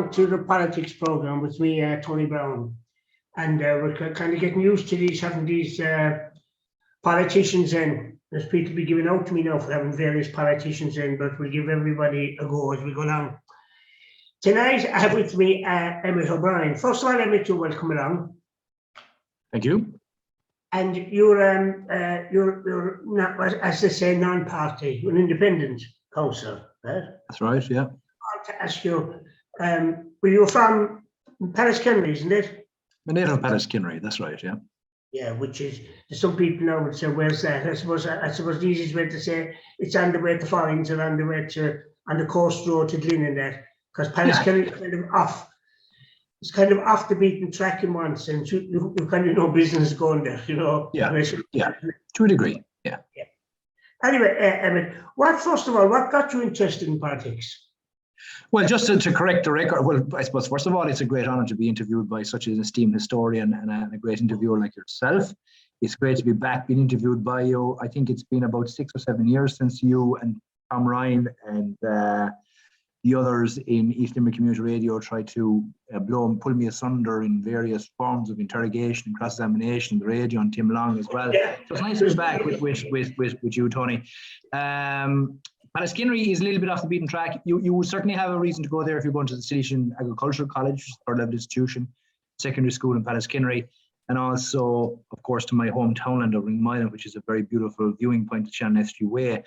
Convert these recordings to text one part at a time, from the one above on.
along to the politics programme with me, Tony Browne. And we're kind of getting used to having these politicians in. There's people be giving out to me now for having various politicians in, but we'll give everybody a go as we go along. Tonight, I have with me Emmett O'Brien. First of all, Emmett, you're welcome along. Thank you. And you're not, as they say, non-party, an independent councillor, right? That's right, yeah. I want to ask you, well, you're from Pallaskenry, isn't it? My native of Pallaskenry, that's right, yeah. Yeah, which is, some people now would say, where's that? I suppose the easiest way to say it's on the way to Follings and on the way to, on the coast road to Glyn and that, because Pallaskenry is kind of off. It's kind of off the beaten track in one sense. You kind of no business going there, you know. Yeah, yeah, to a degree, yeah. Anyway, Emmett, first of all, what got you interested in politics? Well, just to correct the record, well, I suppose, first of all, it's a great honour to be interviewed by such an esteemed historian and a great interviewer like yourself. It's great to be back being interviewed by you. I think it's been about 6 or 7 years since you and Tom Ryan and the others in East Limerick Community Radio tried to pull me asunder in various forms of interrogation and cross-examination, the radio and Tim Long as well. Yeah. So it's nice to be back with you, Tony. Pallaskenry is a little bit off the beaten track. You certainly have a reason to go there if you're going to the Silesian Agricultural College, third-level institution, secondary school in Pallaskenry, and also, of course, to my hometown land of Ringmile, which is a very beautiful viewing point to Shannon Estuary Way.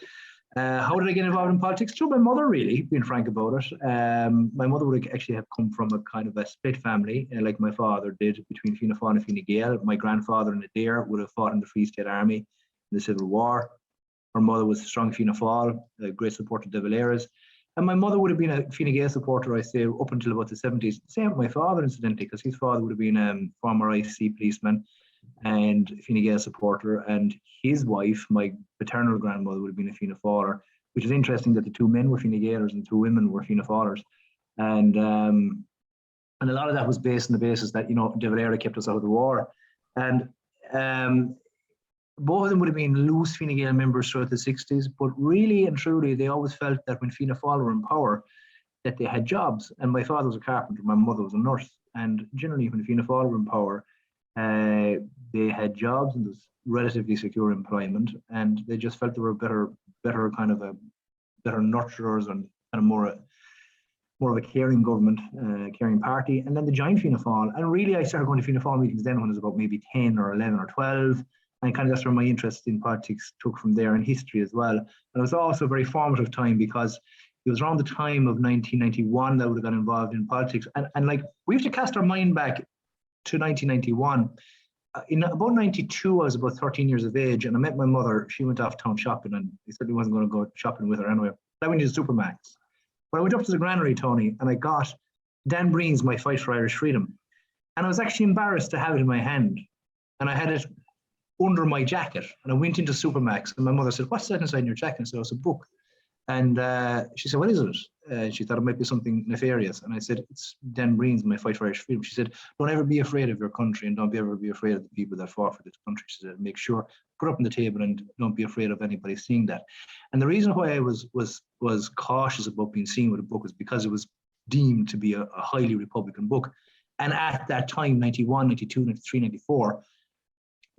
How did I get involved in politics? Through my mother, really, being frank about it. My mother would actually have come from a kind of a split family, like my father did, between Fianna Fáil and Fine Gael. My grandfather and Adair would have fought in the Free State Army in the Civil War. Her mother was a strong Fianna Fáil, a great supporter of De Valera's. And my mother would have been a Fine Gael supporter, I say, up until about the 70s. Same with my father, incidentally, because his father would have been a former IC policeman and Fine Gael supporter, and his wife, my paternal grandmother, would have been a Fianna Fáiler, which is interesting that the two men were Fine Gaelers and the two women were Fianna Fáilers. And a lot of that was based on the basis that, you know, De Valera kept us out of the war. And both of them would have been loose Fine Gael members throughout the 60s, but really and truly, they always felt that when Fianna Fáil were in power, that they had jobs. And my father was a carpenter, my mother was a nurse. And generally, when Fianna Fáil were in power, they had jobs and there's relatively secure employment, and they just felt they were better nurturers and kind of more of a caring government, caring party. And then they joined Fianna Fáil, and really I started going to Fianna Fáil meetings then when I was about maybe 10 or 11 or 12, and kind of that's where my interest in politics took from there, and history as well. And it was also a very formative time because it was around the time of 1991 that I would have got involved in politics, and like we have to cast our mind back to 1991. In about 92, I was about 13 years of age, and I met my mother. She went off town shopping, and I certainly wasn't going to go shopping with her anyway. I went to the Supermax. But I went up to the granary, Tony, and I got Dan Breen's My Fight for Irish Freedom. And I was actually embarrassed to have it in my hand. And I had it under my jacket. And I went into Supermax, and my mother said, "What's that inside your jacket?" I said, "Oh, it's a book." And she said, "What is it?" She thought it might be something nefarious. And I said, "It's Dan Breen's My Fight for Irish Freedom." She said, "Don't ever be afraid of your country, and don't ever be afraid of the people that fought for this country." She said, "Make sure, put it up on the table and don't be afraid of anybody seeing that." And the reason why I was cautious about being seen with a book was because it was deemed to be a highly Republican book. And at that time, 91, 92, 93, 94,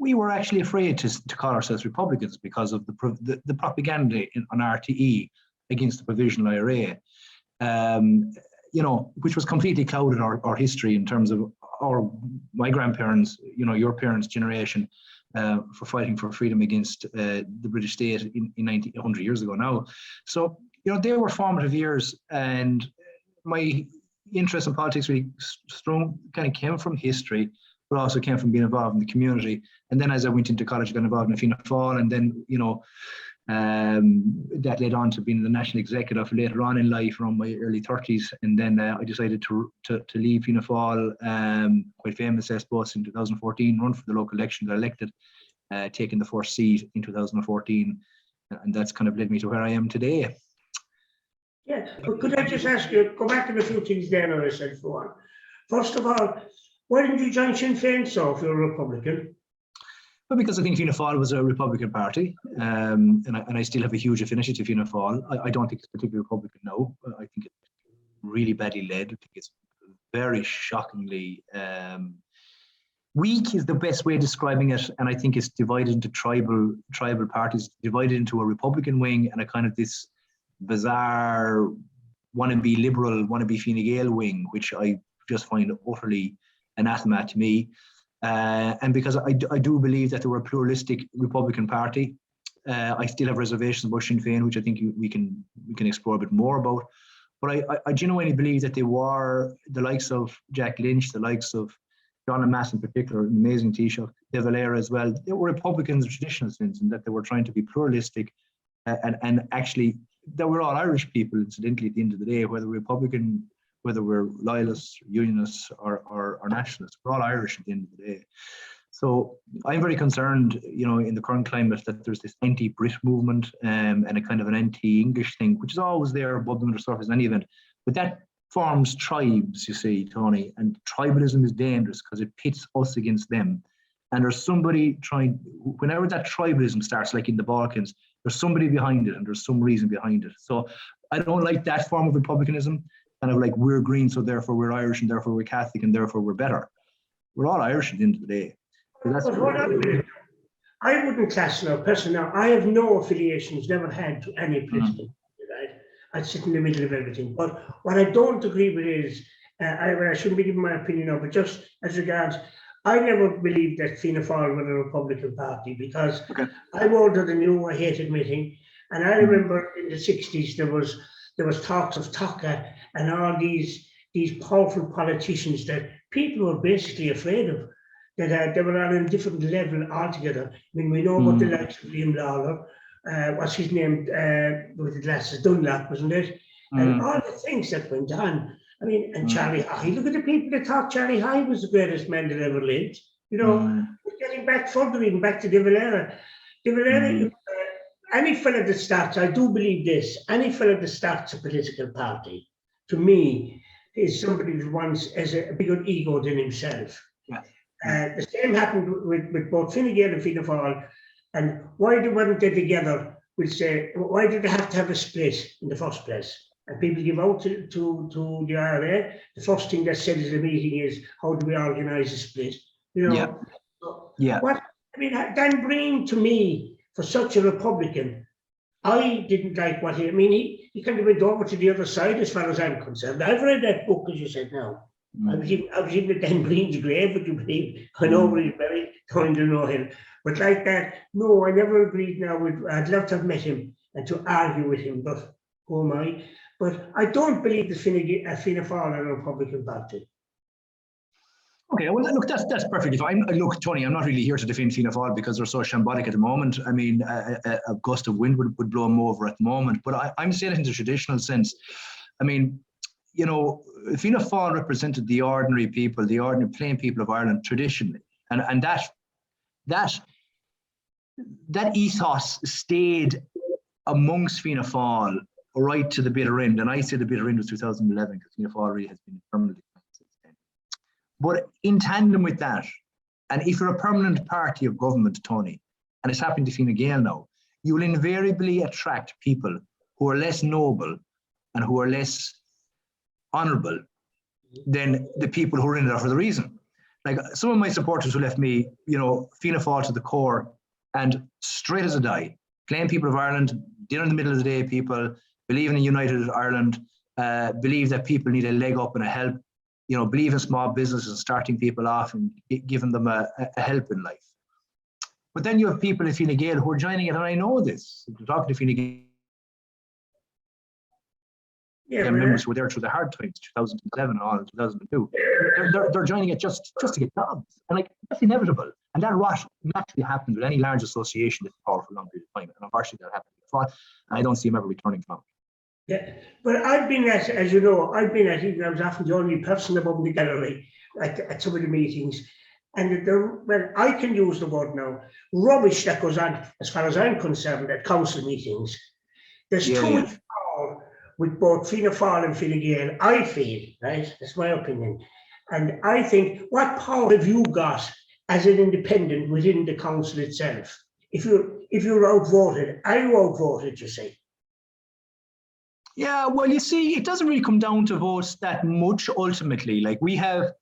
we were actually afraid to call ourselves Republicans because of the propaganda on RTE against the provisional IRA, you know, which was completely clouded our history in terms of my grandparents, you know, your parents' generation, for fighting for freedom against the British state in 100 years ago now. So, you know, they were formative years, and my interest in politics really strong kind of came from history, but also came from being involved in the community. And then as I went into college, I got involved in Fianna Fáil, and then, you know, that led on to being the national executive later on in life, around my early 30s. And then I decided to leave Fianna Fáil, quite famous, I suppose, in 2014, run for the local election, got elected, taking the first seat in 2014. And that's kind of led me to where I am today. Yeah, but could I just ask you, go back to a few things there I said for one. First of all, why didn't you join Sinn Féin so if you're a Republican? Well, because I think Fianna Fáil was a Republican party, and I still have a huge affinity to Fianna Fáil. I don't think it's particularly Republican now. I think it's really badly led. I think it's very shockingly weak is the best way of describing it, and I think it's divided into tribal parties, divided into a Republican wing and a kind of this bizarre wannabe liberal, wannabe Fine Gael wing, which I just find utterly anathema to me. And because I do believe that they were a pluralistic Republican Party, I still have reservations about Sinn Féin, which I think we can explore a bit more about. But I genuinely believe that they were the likes of Jack Lynch, the likes of John and Mass in particular, an amazing Taoiseach, De Valera as well. They were Republicans of traditional sense, and that they were trying to be pluralistic, and actually they were all Irish people, incidentally, at the end of the day, whether we're Republican, whether we're loyalists, unionists, or nationalists, we're all Irish at the end of the day. So I'm very concerned, in the current climate, that there's this anti-Brit movement and a kind of an anti-English thing, which is always there above the surface in any event. But that forms tribes, you see, Tony, and tribalism is dangerous because it pits us against them. And there's somebody whenever that tribalism starts, like in the Balkans, there's somebody behind it and there's some reason behind it. So I don't like that form of republicanism, kind of like we're green, so therefore we're Irish, and therefore we're Catholic, and therefore we're better. We're all Irish at the end of the day. So that's I wouldn't class now, personally. Now, I have no affiliations, never had to any political, right? I sit in the middle of everything. But what I don't agree with is, I shouldn't be giving my opinion now, but just as regards, I never believed that Fianna Fáil were a Republican Party, because I'm older than you, I hate admitting, and I remember in the 60s there was talks of Taka and all these powerful politicians that people were basically afraid of, that they were on a different level altogether. I mean, we know about the likes of Liam Lawler, what's his name, with the glasses, Dunlap, wasn't it? And all the things that went on. I mean, and Charlie High, look at the people that thought Charlie High was the greatest man that ever lived. Getting back further, even back to De Valera. De Valera, any fella that starts, I do believe this, any fella that starts a political party, to me, is somebody that has a bigger ego than himself. The same happened with both Fine Gael and Fianna Fáil. And why weren't they together? We'll say, why did they have to have a split in the first place? And people give out to the IRA. The first thing that's said at the meeting is, how do we organise a split? Dan Breen, to me, for such a Republican, I didn't like what he kind of went over to the other side as far as I'm concerned. I've read that book, as you said now. I was even at Dan Breen's grave, would you believe? I know where he's buried, don't know him. But like that, no, I never agreed now I'd love to have met him and to argue with him, but who am I? But I don't believe that Fianna Fáil are a Republican Party. Okay, well, look, that's perfectly fine. Look, Tony, I'm not really here to defend Fianna Fáil because they're so shambolic at the moment. I mean, a gust of wind would blow them over at the moment. But I'm saying it in the traditional sense. I mean, Fianna Fáil represented the ordinary people, the ordinary plain people of Ireland traditionally, and that ethos stayed amongst Fianna Fáil right to the bitter end. And I say the bitter end was 2011 because Fianna Fáil really has been permanently since then. But in tandem with that, and if you're a permanent party of government, Tony, and it's happening to Fine Gael now, you will invariably attract people who are less noble and who are less honourable than the people who are in there for the reason. Like some of my supporters who left me, Fianna Fáil to the core and straight as a die, plain people of Ireland, dinner in the middle of the day people, believe in a united Ireland, believe that people need a leg up and a help, believe in small businesses and starting people off and giving them a help in life. But then you have people in Fine Gael who are joining it, and I know this, talking to Fine Gael. Members who were there through the hard times, 2007 and all, 2002. They're joining it just to get jobs, and that's inevitable. And that rot naturally happens with any large association that's powerful for a long period of time. And unfortunately, that happened before, and I don't see them ever returning from it. Yeah, but I've been at, as you know, I was often the only person above the gallery at some of the meetings, and I can use the word now, rubbish that goes on, as far as I'm concerned, at council meetings. There's too much power with both Fianna Fáil and Fine Gael, I feel, right? That's my opinion. And I think, what power have you got as an independent within the council itself? If you're outvoted, are you outvoted, you say? Yeah, well, you see, it doesn't really come down to votes that much ultimately. Like we have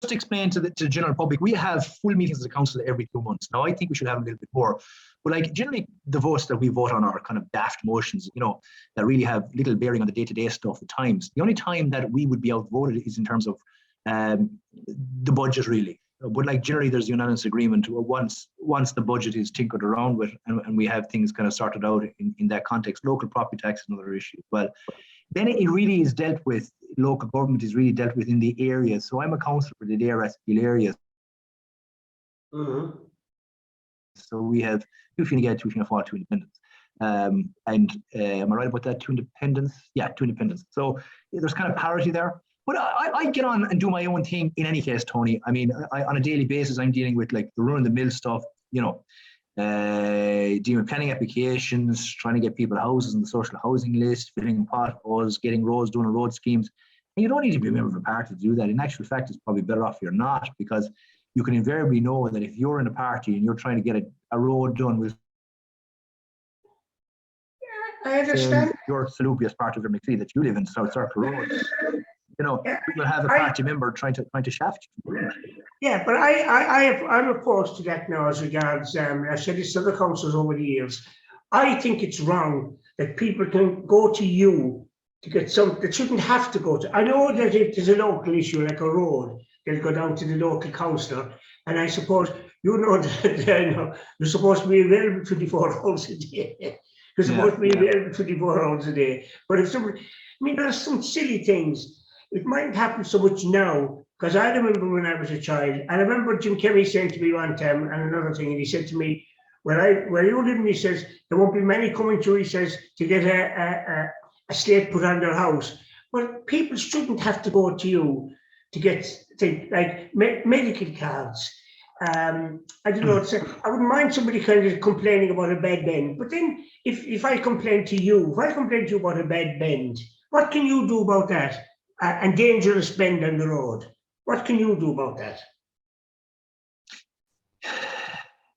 just explained to the general public, we have full meetings as a council every 2 months. Now, I think we should have a little bit more. But like generally, the votes that we vote on are kind of daft motions, you know, that really have little bearing on the day-to-day stuff at times. The only time that we would be outvoted is in terms of the budget, really. But like generally, there's unanimous agreement once the budget is tinkered around with, and we have things kind of sorted out in that context. Local property tax is another issue. Well, then it really is dealt with. Local government is really dealt with in the area. So I'm a councillor for the Daresfield area. Mm-hmm. So we have 2 Fine Gael, 2 Fianna Fáil, 2 independents. Am I right about that? 2 independents? Yeah, 2 independents. So there's kind of parity there. But I get on and do my own thing in any case, Tony. I mean, on a daily basis, I'm dealing with like the run-of-the-mill stuff, you know, dealing with planning applications, trying to get people houses on the social housing list, filling potholes, getting roads, doing road schemes. And you don't need to be a member of a party to do that. In actual fact, it's probably better off you're not, because you can invariably know that if you're in a party and you're trying to get a road done with I understand. your salubrious part of Limerick that you live in, South Circle Road, you know, we'll have a party member trying to shaft you. Yeah, but I'm opposed to that now as regards, I've said this to other councils over the years. I think it's wrong that people can go to you to get some, that shouldn't have to go to. I know that if there's a local issue like a road, they'll go down to the local councillor. And I suppose, you know, that you're supposed to be available 24 hours a day. You're supposed to be available 24 hours a day. But if somebody, I mean, there's some silly things. It mightn't happen so much now, because I remember when I was a child, and I remember Jim Kerry saying to me one time, and another thing, and he said to me, where you live, he says, there won't be many coming through, he says, to get a slate put on their house. But people shouldn't have to go to you to get things like medical cards. I don't know, I wouldn't mind somebody kind of complaining about a bad bend, but then if I complain to you, about a bad bend, what can you do about that? And dangerous bend on the road. What can you do about that?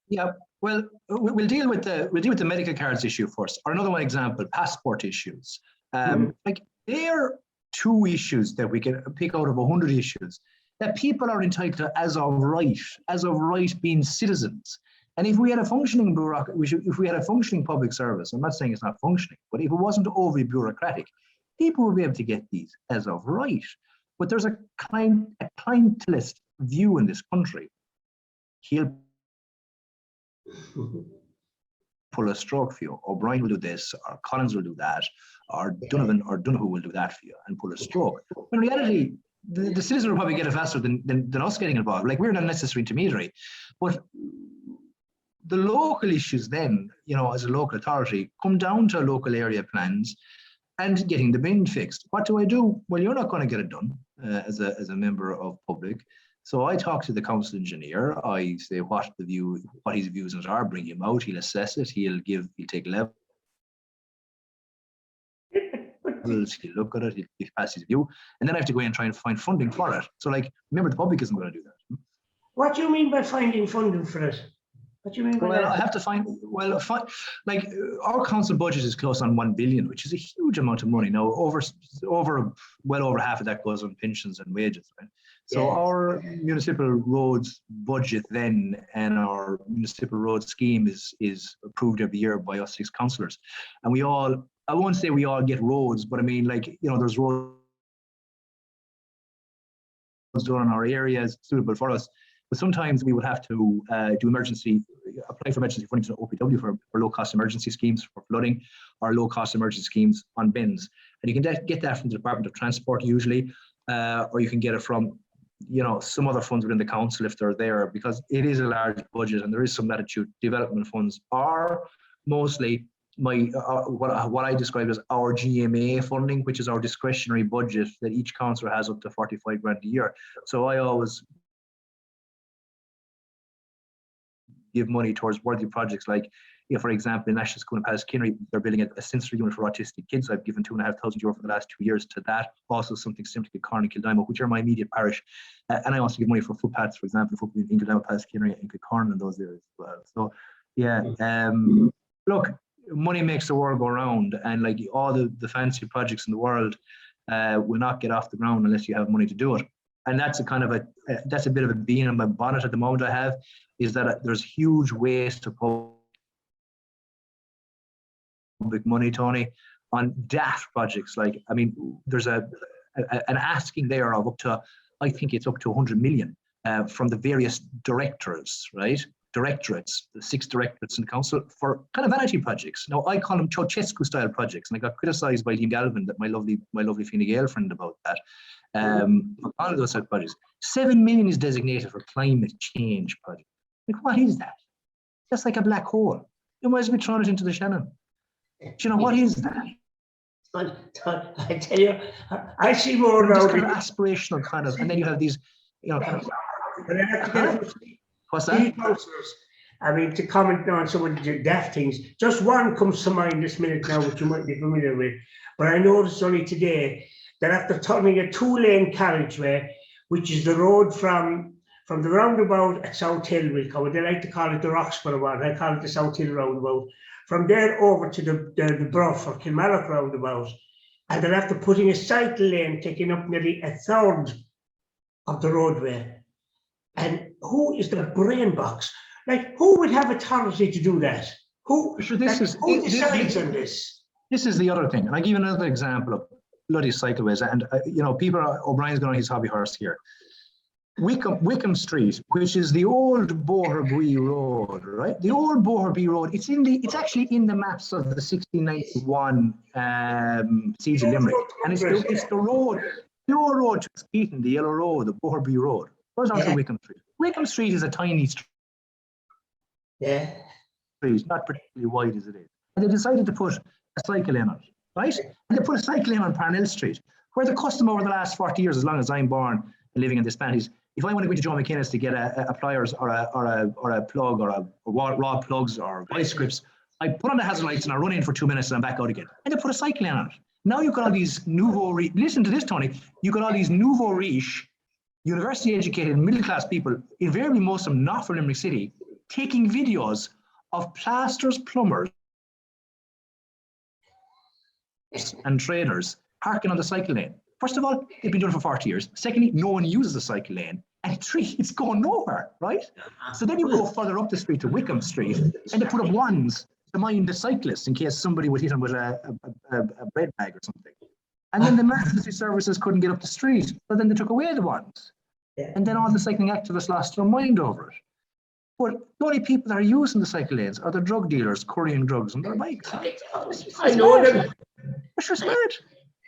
Yeah, well, we'll deal with the medical cards issue first, or another one example, passport issues. Like they're 2 issues that we can pick out of 100 issues that people are entitled to as of right being citizens. And if we had a functioning if we had a functioning public service, I'm not saying it's not functioning, but if it wasn't overly bureaucratic, people would be able to get these as of right. But there's a clientelist view in this country. He'll pull a stroke for you. O'Brien will do this, or Collins will do that, or Donovan or Donoghue will do that for you and pull a stroke. In reality, the citizen will probably get it faster than us getting involved. Like, we're an unnecessary intermediary. But the local issues then, you know, as a local authority, come down to local area plans and getting the bin fixed. What do I do? Well, you're not going to get it done as a member of public. So I talk to the council engineer. I say what his views are. Bring him out. He'll assess it. He'll take levels. He'll look at it. He'll pass his view, and then I have to go in and try and find funding for it. So, like, remember, the public isn't going to do that. What do you mean by finding funding for it? What do you mean by that? I have to find, like, our council budget is close on 1 billion, which is a huge amount of money. Now, well over half of that goes on pensions and wages, right? So our municipal roads budget then, and our municipal road scheme is approved every year by us 6 councillors. And we all, I won't say we all get roads, but I mean, like, you know, there's roads done in our areas suitable for us. But sometimes we would have to apply for emergency funding to OPW for low-cost emergency schemes for flooding, or low-cost emergency schemes on bins. And you can get that from the Department of Transport usually, or you can get it from, you know, some other funds within the council if they're there, because it is a large budget and there is some latitude. Development funds are mostly what I describe as our GMA funding, which is our discretionary budget that each councillor has up to 45 grand a year. So I always give money towards worthy projects, like, you know, for example, in National School in Pallaskinnery, they're building a sensory unit for autistic kids. I've given €2,500 for the last 2 years to that. Also something similar to Kilcorn and Kildimo, which are my immediate parish. And I also give money for footpaths, for example, in Kildimo, Pallaskinnery and Kilcorn and those areas as well. So, yeah, look, money makes the world go round, and like all the fancy projects in the world will not get off the ground unless you have money to do it. And that's a kind of that's a bit of a bean on my bonnet at the moment. I have is that there's huge waste of public money, Tony, on daft projects. Like, I mean, there's an asking there of up to, I think it's up to 100 million from the various directorates, the 6 directorates in the council for kind of vanity projects. Now, I call them Ceausescu style projects, and I got criticised by Liam Galvin, that my lovely Fine Gael friend, about that. For all of those type of projects. 7 million is designated for climate change projects. Like, what is that? That's like a black hole. You might as well be throwing it into the Shannon. Do you know what is that? I tell you, I see more Just about kind of aspirational kind of, and then you have these, you know. What's that? I mean, to comment on some of the daft things, just one comes to mind this minute now, which you might be familiar with. But I noticed only today that after turning a 2-lane carriageway, which is the road from the roundabout at South Hill, we call it, they like to call it the Roxburgh one, I call it the South Hill roundabout, from there over to the Bruff or Kilmallock roundabout, and then after putting a cycle lane taking up nearly a third of the roadway. And who is the brain box? Like, who would have authority to do that? Who decides on this? This is the other thing, and I'll give you another example of bloody cycleways. And you know, O'Brien's going on his hobby horse here. Wickham Street, which is the old Boherbue Road, right? The old Boherbue Road. It's actually in the maps of the 1691 siege of Limerick, and it's the road, the old road to Keaton, the Yellow Road, the Boherbue Road. Goes on to Wickham Street. Wickham Street is a tiny street. Yeah. Not particularly wide as it is. And they decided to put a cycle lane on it, right? And they put a cycle lane on Parnell Street, where the custom over the last 40 years, as long as I'm born and living in this planet, is if I want to go into John McKenna's to get a pliers or a plug or raw plugs or vice grips, I put on the hazard lights and I run in for 2 minutes and I'm back out again. And they put a cycle lane on it. Now you've got all these nouveau riche, listen to this, Tony, you've got all these nouveau riche, university educated, middle class people, invariably most of them not from Limerick City, taking videos of plasters, plumbers, and traders parking on the cycle lane. First of all, they've been doing it for 40 years. Secondly, no one uses the cycle lane. And 3, it's going nowhere, right? So then you go further up the street to Wickham Street, and they put up wands to mind the cyclists in case somebody would hit them with a bread bag or something. And then the emergency services couldn't get up the street, so then they took away the wands. And then all the cycling activists lost their mind over it. But the only people that are using the cycle lanes are the drug dealers carrying drugs on their bikes. I know them. It's just smart.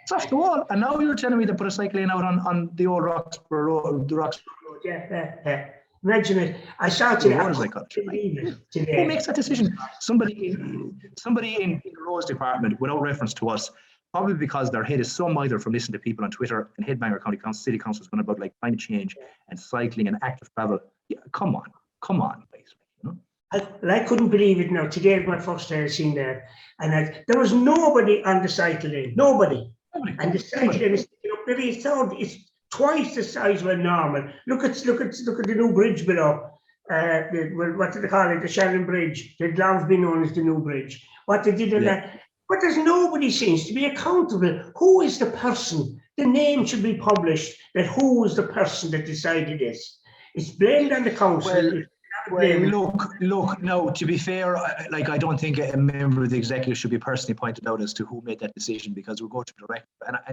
It's off the wall. And now you're telling me they put a cycle lane out on the old Roxburgh Road, the Roxburgh. Yeah. Imagine it. I saw it today. Who makes that decision? Somebody in the roads department, without reference to us, probably because their head is so mithered from listening to people on Twitter and Headbanger County Council, City Council is going about like climate change and cycling and active travel. Yeah, come on, basically. You know? I couldn't believe it now. Today was my first day seeing that, and there was nobody on the cycle lane. Nobody. And the cycle lane is sticking up. Maybe it's twice the size of a normal. Look at the new bridge below. What do they call it? The Shannon Bridge. They'd long been known as the new bridge. What they did in that. But there's nobody seems to be accountable. Who is the person? The name should be published. That who was the person that decided this? It's blamed on the council. Well, look. No, to be fair, I don't think a member of the executive should be personally pointed out as to who made that decision, because we'll go to the director.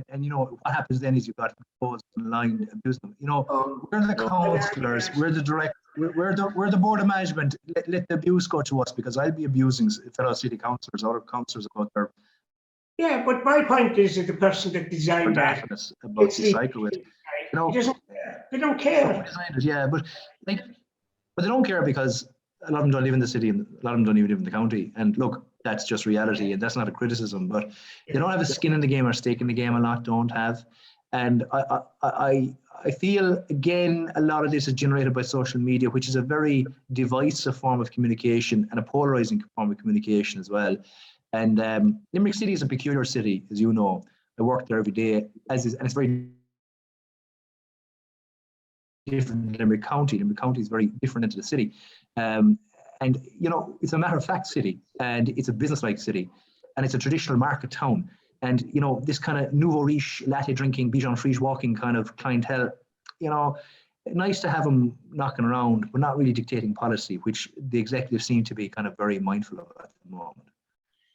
And you know what happens then is you've got those online abuse them. You know, we're the councillors, we're the director, we're the board of management. Let the abuse go to us, because I'll be abusing fellow city councillors, other councillors about their. Yeah, but my point is that the person that designed that about the cycle, you know, they don't care. Yeah, but they don't care because a lot of them don't live in the city and a lot of them don't even live in the county. And look, that's just reality, and that's not a criticism, but they don't have a skin in the game or stake in the game. A lot don't have. And I feel, again, a lot of this is generated by social media, which is a very divisive form of communication and a polarizing form of communication as well. And Limerick City is a peculiar city, as you know. I work there every day, and it's very different than Limerick County. Limerick County is very different into the city. And And, you know, it's a matter of fact city, and it's a business-like city, and it's a traditional market town. And, you know, this kind of nouveau riche, latte drinking, Bichon Friche walking kind of clientele, you know, nice to have them knocking around, but not really dictating policy, which the executives seem to be kind of very mindful of at the moment.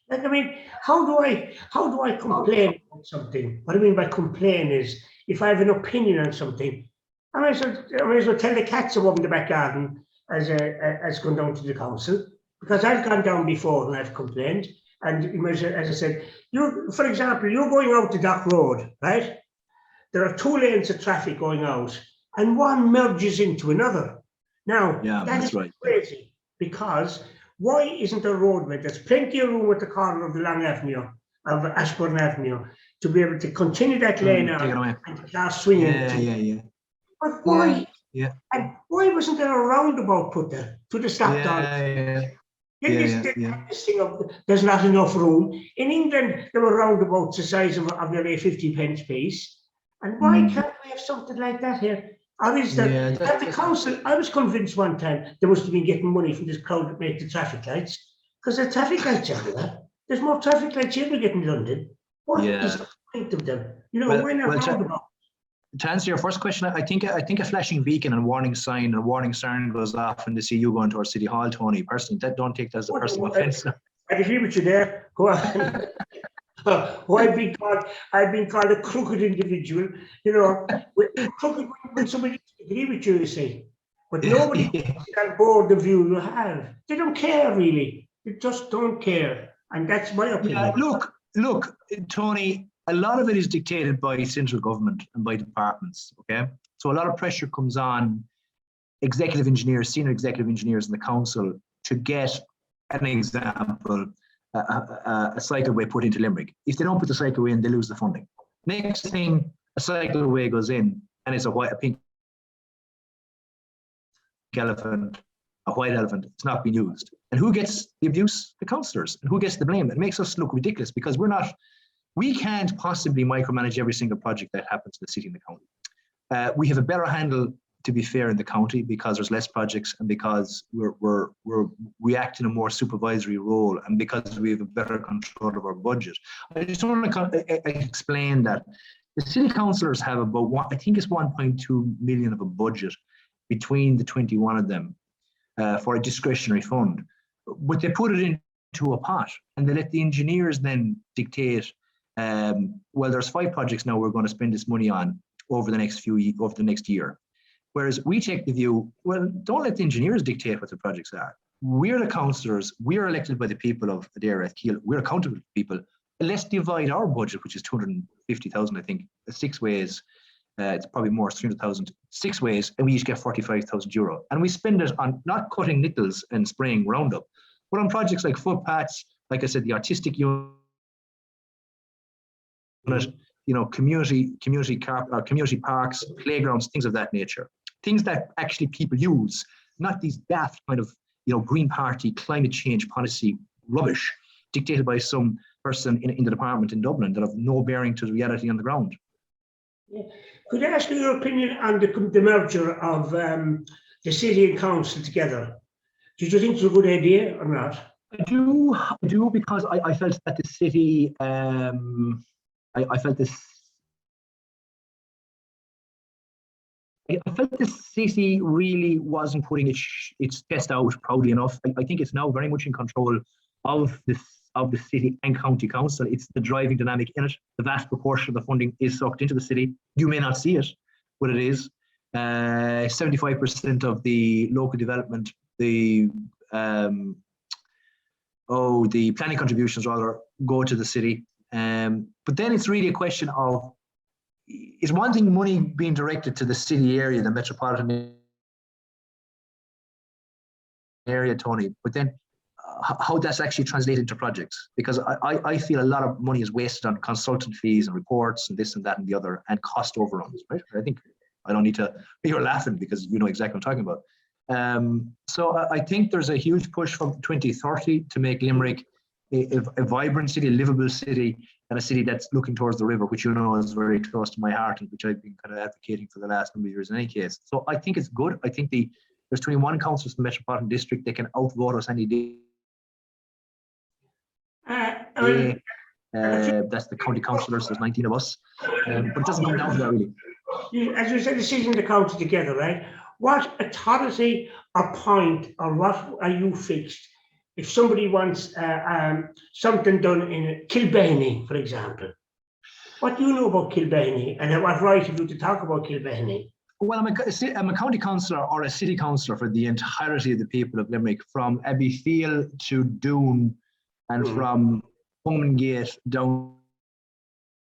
Like, I mean, how do I complain about something? What I mean by complain is, if I have an opinion on something, I might as well tell the cats above in the back garden as gone down to the council, because I've gone down before and I've complained. And as I said, for example, you're going out to Dock Road, right? There are 2 lanes of traffic going out, and one merges into another. Now, Yeah, that's right. Crazy, because why isn't there a roadway? There's plenty of room at the corner of the Long Avenue, of Ashbourne Avenue, to be able to continue that lane on and the cars swinging. Yeah. But why? Yeah. And why wasn't there a roundabout put there to the stop down? This thing of there's not enough room. In England, there were roundabouts the size of nearly a 50p piece. And why can't we have something like that here? Or is that at the council? I was convinced one time they must have been getting money from this crowd that make the traffic lights, because the traffic lights everywhere. There's more traffic lights here we get in London. What is the point of them? You know, when they're roundabout. To answer your first question, I think a flashing beacon and warning sign and a warning siren goes off when they see you going to our city hall, Tony. Personally, don't take that as a personal offence. I agree with you there. Go on. I've been called a crooked individual. You know, crooked when somebody agree with you, you see. But nobody can board the view you have. They don't care really. They just don't care, and that's my opinion. Yeah, look, Tony. A lot of it is dictated by central government and by departments, okay? So a lot of pressure comes on executive engineers, senior executive engineers in the council to get, an example, a cycleway put into Limerick. If they don't put the cycleway in, they lose the funding. Next thing, a cycleway goes in and it's a pink elephant, a white elephant, it's not being used. And who gets the abuse? The councillors. And who gets the blame? It makes us look ridiculous because we can't possibly micromanage every single project that happens in the city and the county. We have a better handle, to be fair, in the county because there's less projects and because we act in a more supervisory role and because we have a better control of our budget. I just want to explain that the city councillors have about, I think it's 1.2 million of a budget between the 21 of them for a discretionary fund, but they put it into a pot and they let the engineers then dictate. Well, there's 5 projects now we're going to spend this money on over the next year. Whereas we take the view, well, don't let the engineers dictate what the projects are. We're the councillors, we're elected by the people of the area at Keele, we're accountable to people. Let's divide our budget, which is 250,000, I think, 6 ways. It's probably more, 300,000, 6 ways, and we each get 45,000 euro. And we spend it on not cutting nickels and spraying Roundup, but on projects like footpaths, like I said, the artistic unit, you know, community parks, playgrounds, things of that nature. Things that actually people use, not these daft kind of, you know, Green Party climate change policy rubbish dictated by some person in the department in Dublin that have no bearing to the reality on the ground. Yeah. Could I ask you your opinion on the merger of the city and council together? Did you think it's a good idea or not? I do because I felt that the city, I felt the city really wasn't putting its chest out proudly enough. I think it's now very much in control of the city and county council. It's the driving dynamic in it. The vast proportion of the funding is sucked into the city. You may not see it, but it is. 75% of the local development, the planning contributions rather, go to the city. But then it's really a question of, it's one thing money being directed to the city area, the metropolitan area, Tony, but then how that's actually translated into projects. Because I feel a lot of money is wasted on consultant fees and reports and this and that and the other and cost overruns, right? I think I don't need to, you're laughing because you know exactly what I'm talking about. So I think there's a huge push from 2030 to make Limerick a vibrant city, a livable city, and a city that's looking towards the river, which you know is very close to my heart and which I've been kind of advocating for the last number of years in any case. So I think it's good. I think the There's 21 councillors in the Metropolitan District. They can outvote us any day. That's the county councillors. There's 19 of us, but it doesn't come down to that really. As you said, the decision to county together, right? What authority or point or what are you fixed if somebody wants something done in Kilbenny, for example? What do you know about Kilbenny, and what right have you to talk about Kilbenny? Well, I'm a county councillor or a city councillor for the entirety of the people of Limerick, from Abbeyfield to Doon, and from Gate down.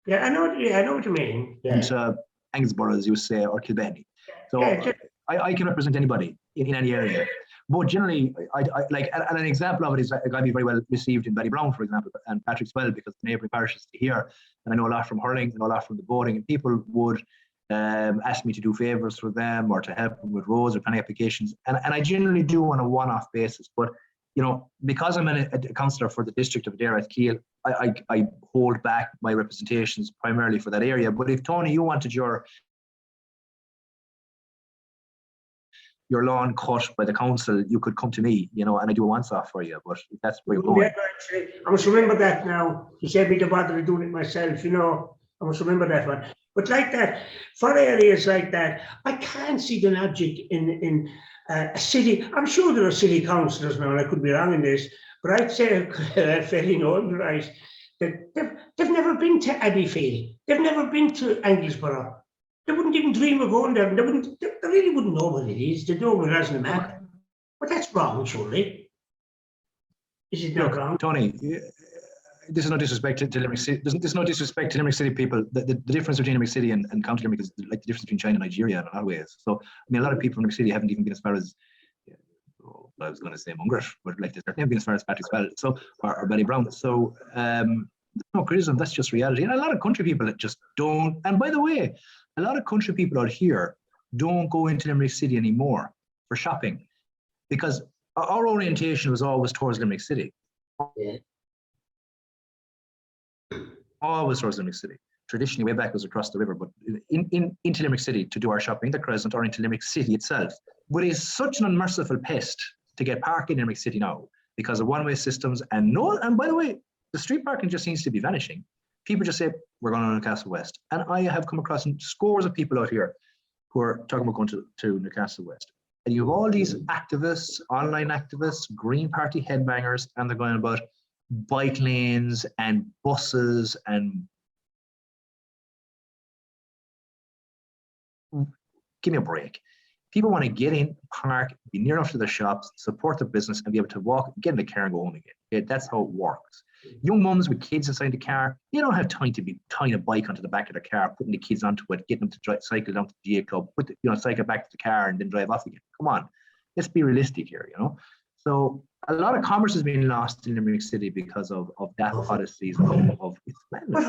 Yeah, I know what you mean. Yeah. Into Anglesborough, as you say, or Kilbenny. So yeah, I can represent anybody in any area. But generally, I like, and an example of it is I got to be very well received in Browne, for example, and Patrick's Well, because the neighbouring parishes here, and I know a lot from hurling, and a lot from the boating, and people would ask me to do favours for them or to help them with roads or planning applications, and I generally do on a one-off basis. But you know, because I'm a councillor for the district of Adair at Keele, I hold back my representations primarily for that area. But if Tony, you wanted your lawn cut by the council, you could come to me, you know, and I do a once-off for you. But that's where you're going. Yeah, actually, I must remember that now. You said me to bother doing it myself, you know. I must remember that one. But like that, for areas like that, I can't see the logic in a city. I'm sure there are city councillors now, and I could be wrong in this, but I'd say fairly known, right, that they've never been to Abbeyfield. They've never been to Anglesborough. They wouldn't even dream of going there. They really wouldn't know what it is. They know it as a map. But that's wrong, surely. Is it not wrong? Tony, this is no disrespect to Limerick City. There's no disrespect to Limerick City people. The difference between Limerick City and County Limerick is like the difference between China and Nigeria in a lot of ways. So, I mean, a lot of people in Limerick City haven't even been as far as, I was going to say Mungret, but like they certainly haven't been as far as Patrick's Well, so, or Browne. So, no criticism, that's just reality. And a lot of country people that just don't, and by the way, a lot of country people out here don't go into Limerick City anymore for shopping, because our orientation was always towards Limerick City. Yeah. Always towards Limerick City. Traditionally, way back was across the river, but into Limerick City to do our shopping, the Crescent, or into Limerick City itself. But it's such an unmerciful pest to get parking in Limerick City now because of one-way systems and by the way, the street parking just seems to be vanishing. People just say, we're going to Newcastle West. And I have come across scores of people out here who are talking about going to Newcastle West. And you have all these activists, online activists, Green Party headbangers, and they're going about bike lanes and buses and give me a break. People want to get in, park, be near enough to the shops, support the business, and be able to walk, get in the car and go home again. Okay, that's how it works. Young mums with kids inside the car, they don't have time to be tying a bike onto the back of the car, putting the kids onto it, getting them to cycle down to the GA club, cycle back to the car and then drive off again. Come on, let's be realistic here, you know. So a lot of commerce has been lost in Limerick City because of that policies of but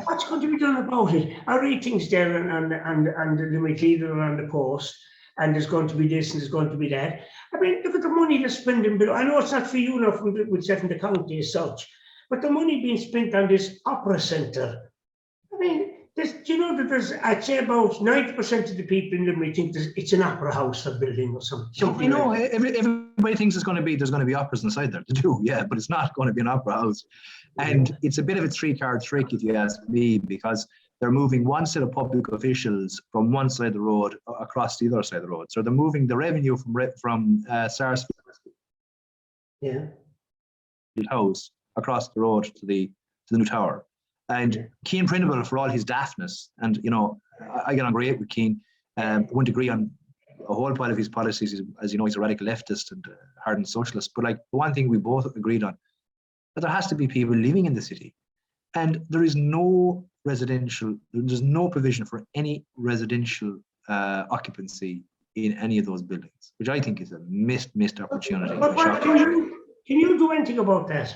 what's going to be done about it? I read things there and the Limerick Leader and the Post, and there's going to be this and there's going to be that. I mean, look at the money they're spending. But I know it's not for you enough with setting the county as such, but the money being spent on this opera centre. I mean, do you know that there's, I'd say about 90% of the people in Limerick think it's an opera house they're building or something. You know, everybody thinks there's going to be operas inside there to do, yeah, but it's not going to be an opera house. And it's a bit of a three-card trick, if you ask me, because they're moving one set of public officials from one side of the road across the other side of the road. So they're moving the revenue from Sarsfield House across the road to the new tower. And Keane Printable, for all his daftness, and you know, I get on great with Keane. Wouldn't agree on a whole pile of his policies. As you know, he's a radical leftist and hardened socialist. But like the one thing we both agreed on, that there has to be people living in the city, and there is no residential. There's no provision for any residential occupancy in any of those buildings, which I think is a missed opportunity. But can you do anything about that?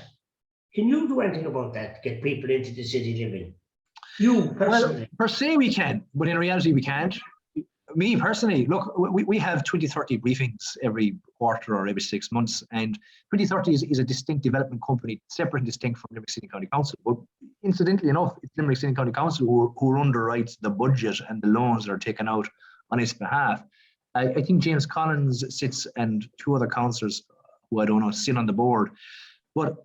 Can you do anything about that to get people into the city living? You personally? Well, per se we can, but in reality we can't. Me personally, look, we have 2030 briefings every quarter or every 6 months, and 2030 is a distinct development company, separate and distinct from Limerick City County Council. But incidentally enough, it's Limerick City County Council who underwrites the budget and the loans that are taken out on its behalf. I think James Collins sits and two other councillors who I don't know sit on the board. But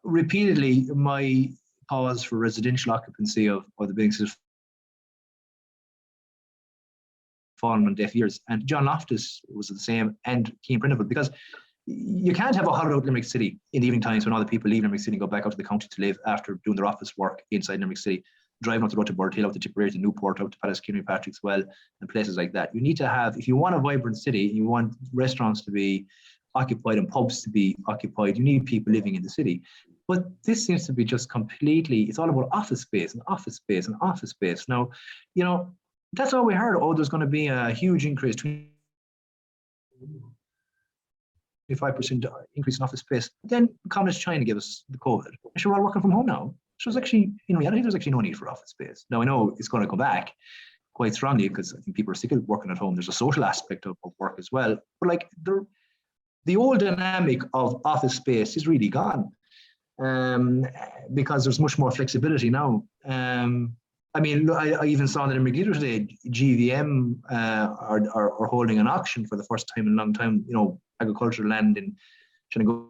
repeatedly, my cause for residential occupancy of the buildings has fallen on deaf ears. And John Loftus was the same, and Keane Printable, because you can't have a holiday out in Limerick City in the evening times when other people leave Limerick City and go back out to the county to live after doing their office work inside Limerick City, driving out the road to Bird Hill, out to Tipperary, to Newport, out to Pallaskenry, Patrick's Well, and places like that. You need to have, if you want a vibrant city, you want restaurants to be occupied and pubs to be occupied, you need people living in the city. But this seems to be just completely, it's all about office space and office space and office space. Now, you know, that's all we heard. Oh, there's going to be a huge increase, 25% increase in office space. Then Communist China gave us the COVID. And we're all working from home now. So it's actually, in reality, there's actually no need for office space. Now, I know it's going to come back quite strongly because I think people are sick of working at home. There's a social aspect of work as well. But like the old dynamic of office space is really gone because there's much more flexibility now. I mean, I even saw that in Limerick today, GVM are holding an auction for the first time in a long time, you know, agricultural land in Shenango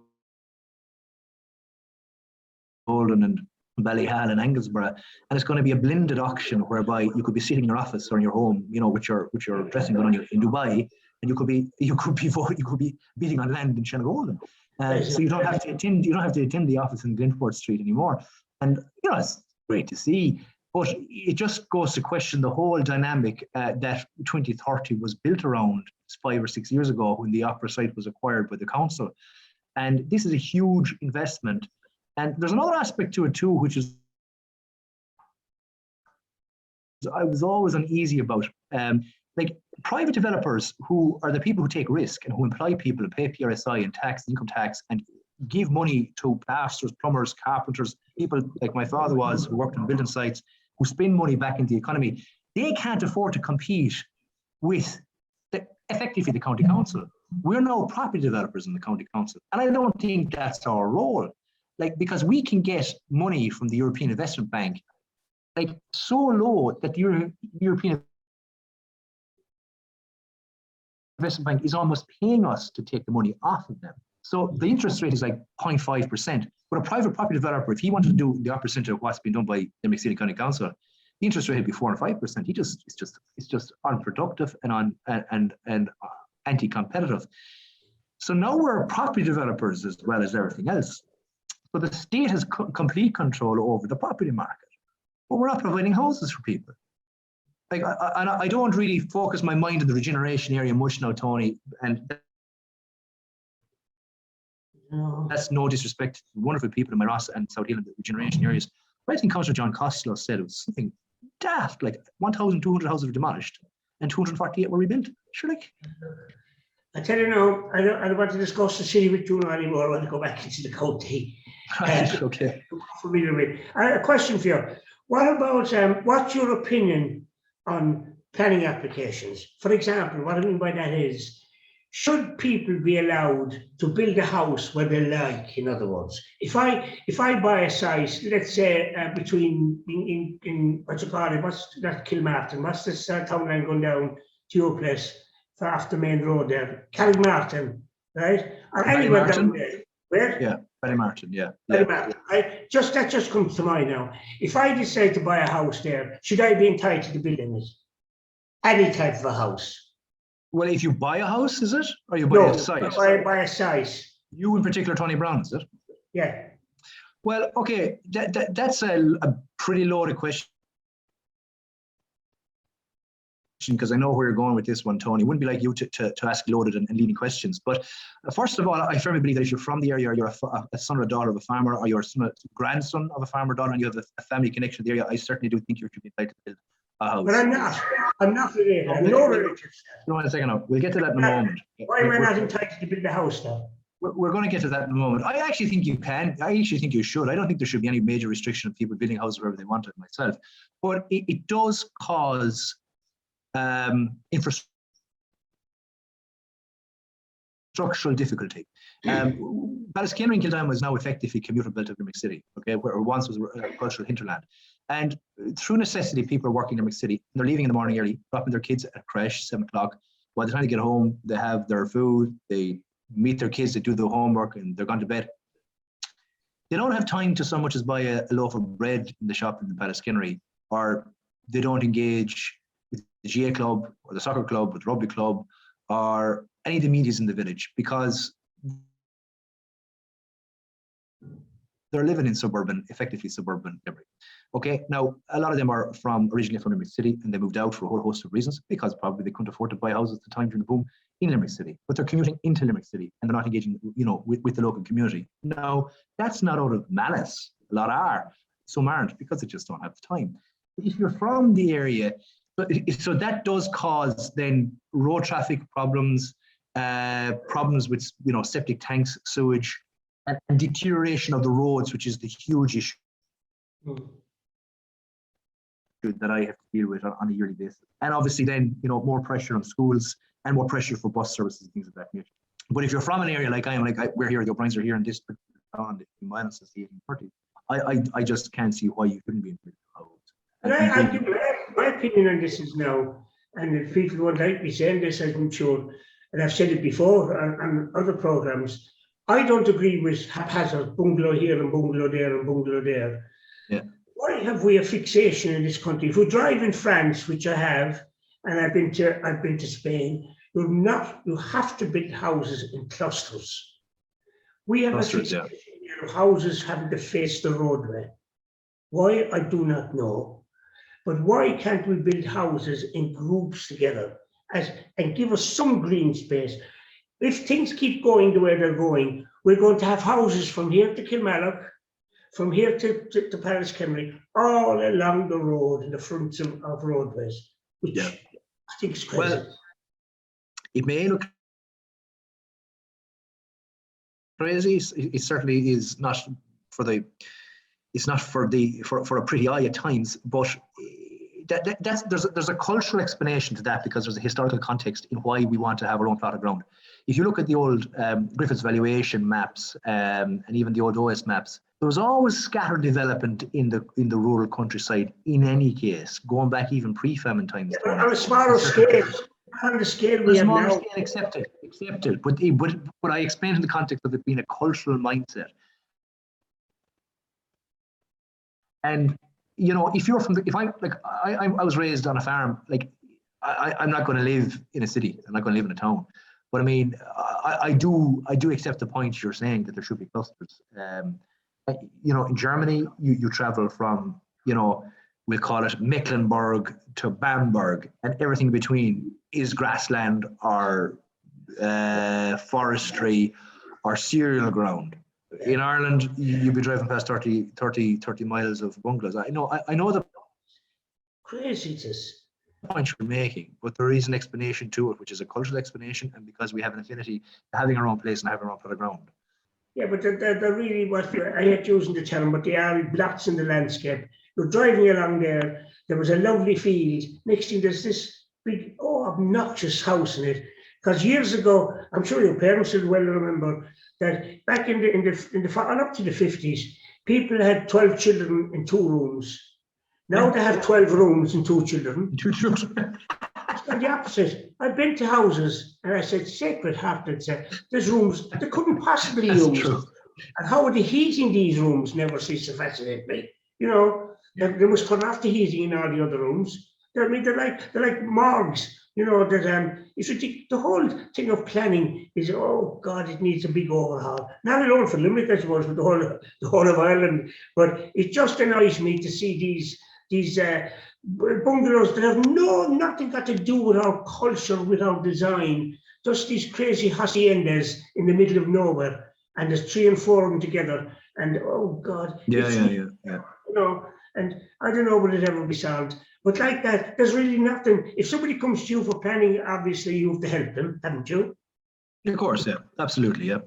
and Ballyhale and Anglesborough, and it's going to be a blended auction whereby you could be sitting in your office or in your home, you know, with your dressing gown on in Dubai, and you could be bidding on land in Shenango. So you don't have to attend the office in Glenford Street anymore, and you know it's great to see. But it just goes to question the whole dynamic that 2030 was built around 5 or 6 years ago when the opera site was acquired by the council. And this is a huge investment. And there's another aspect to it too, which is I was always uneasy about. Like private developers who are the people who take risk and who employ people and pay PRSI and tax, income tax, and give money to plasterers, plumbers, carpenters, people like my father was who worked on building sites, who spend money back into the economy. They can't afford to compete with effectively the county council. We're now property developers in the county council. And I don't think that's our role. Like, because we can get money from the European Investment Bank, like so low that the European Investment Bank is almost paying us to take the money off of them. So the interest rate is like 0.5%. But a private property developer, if he wanted to do the opposite of what's been done by Limerick City County Council, the interest rate would be 4 or 5%. It's just unproductive and anti-competitive. So now we're property developers as well as everything else. So the state has complete control over the property market, but we're not providing houses for people. Like I don't really focus my mind in the regeneration area much now, Tony, and that's no disrespect to wonderful people in my Ross and South Hill, the regeneration areas. But I think Councillor John Costello said it was something daft, like 1,200 houses were demolished and 248 were rebuilt. Sure, like. I tell you now, I don't want to discuss the city with you anymore. I want to go back into the county. Right, okay. A question for you. What about, what's your opinion on planning applications? For example, what I mean by that is, should people be allowed to build a house where they like, in other words? If I buy a site, let's say between, in what's it called, what's that, Kilmartin, what's this town line going down to your place, for after main road there, Kilmartin, right? Or anywhere down there. Where? Yeah, Ballymartin, yeah. Ballymartin. That just comes to mind now. If I decide to buy a house there, should I be entitled to build in it? Any type of a house? Well, if you buy a house, is it? Or you buy a site? No, buy a site. You in particular, Tony Browne, is it? Yeah. Well, okay, that's a pretty loaded question, because I know where you're going with this one, Tony. It wouldn't be like you to ask loaded and leading questions. But first of all, I firmly believe that if you're from the area, or you're a son or a daughter of a farmer, or you're a grandson of a farmer or daughter, and you have a family connection to the area, I certainly do think you should be entitled to build a house. But I'm not related. I'm no related. No, one second now. We'll get to that in a moment. Why am I not entitled to build a house now? We're going to get to that in a moment. I actually think you can. I actually think you should. I don't think there should be any major restriction of people building houses wherever they want it myself. But it does cause infrastructural difficulty. Pallaskenry and Kildare is now effectively commutable to Limerick City, okay, where once was a cultural hinterland. And through necessity, people are working in Limerick City. They're leaving in the morning early, dropping their kids at creche, 7 o'clock, By the time they get home, they have their food, they meet their kids, they do their homework, and they're gone to bed. They don't have time to so much as buy a loaf of bread in the shop in the Pallaskinnery, or they don't engage with the GA club or the soccer club, with the rugby club, or any of the medias in the village, because they're living in effectively suburban Limerick. Okay, now a lot of them are originally from Limerick City, and they moved out for a whole host of reasons, because probably they couldn't afford to buy houses at the time during the boom in Limerick City, but they're commuting into Limerick City and they're not engaging, with the local community. Now, that's not out of malice. A lot are, some aren't, because they just don't have the time. If you're from the area, so that does cause then road traffic problems, problems with septic tanks, sewage, and deterioration of the roads, which is the huge issue that I have to deal with on a yearly basis. And obviously then, more pressure on schools and more pressure for bus services and things of that nature. But if you're from an area like I am, we're here, the O'Briens are here in district, on the miles of the 1830s, I just can't see why you couldn't be in the and I give my opinion on this is now, and if people won't like me saying this, I'm sure, and I've said it before on other programmes, I don't agree with haphazard bungalow here and bungalow there and bungalow there. Yeah. Why have we a fixation in this country? If we drive in France, which I have, and I've been to Spain, you have to build houses in clusters. We have a fixation of houses having to face the roadway. Why, I do not know. But why can't we build houses in groups together and give us some green space? If things keep going the way they're going, we're going to have houses from here to Kilmallock, from here to Pallaskinnery, all along the road, in the fronts of roadways, which I think is crazy. Well, it may look crazy. It certainly is not for the. It's not for a pretty eye at times, but there's a cultural explanation to that, because there's a historical context in why we want to have our own plot of ground. If you look at the old Griffith's valuation maps and even the old OS maps, there was always scattered development in the rural countryside. In any case, going back even pre-famine times. On a smaller scale. On the scale we have now. Accepted. But I explained in the context of it being a cultural mindset. And if you're from I was raised on a farm. I'm not going to live in a city. I'm not going to live in a town. But I mean, I do accept the point you're saying that there should be clusters. In Germany, you travel from we'll call it Mecklenburg to Bamberg, and everything in between is grassland or forestry or cereal ground. In Ireland, you'll be driving past 30 miles of bungalows. I know the craziness point you're making, but there is an explanation to it, which is a cultural explanation, and because we have an affinity to having our own place and having our own plot of ground. Yeah, but they're really what I hate using the term, but they are blots in the landscape. You're driving along there. There was a lovely field. Next thing, there's this big, obnoxious house in it. Because years ago, I'm sure your parents will well remember that back in the up to the 50s, people had 12 children in 2 rooms. Now they have 12 rooms and 2 children. 2 children. It's the opposite. I've been to houses and I said, Sacred Heart, there's rooms they couldn't possibly use. True. And how are they heating these rooms never cease to fascinate me. They must turn off the heating in all the other rooms. They're like morgues. If you think the whole thing of planning is, oh God, it needs a big overhaul. Not alone for Limerick, I suppose, but the whole of Ireland. But it just annoys me to see these bungalows that have nothing got to do with our culture, with our design. Just these crazy haciendas in the middle of nowhere, and there's 3 and 4 of them together. And oh God, yeah. And I don't know will it ever be solved. But like that, there's really nothing. If somebody comes to you for planning, obviously you have to help them, haven't you? Of course, yeah, absolutely, yeah.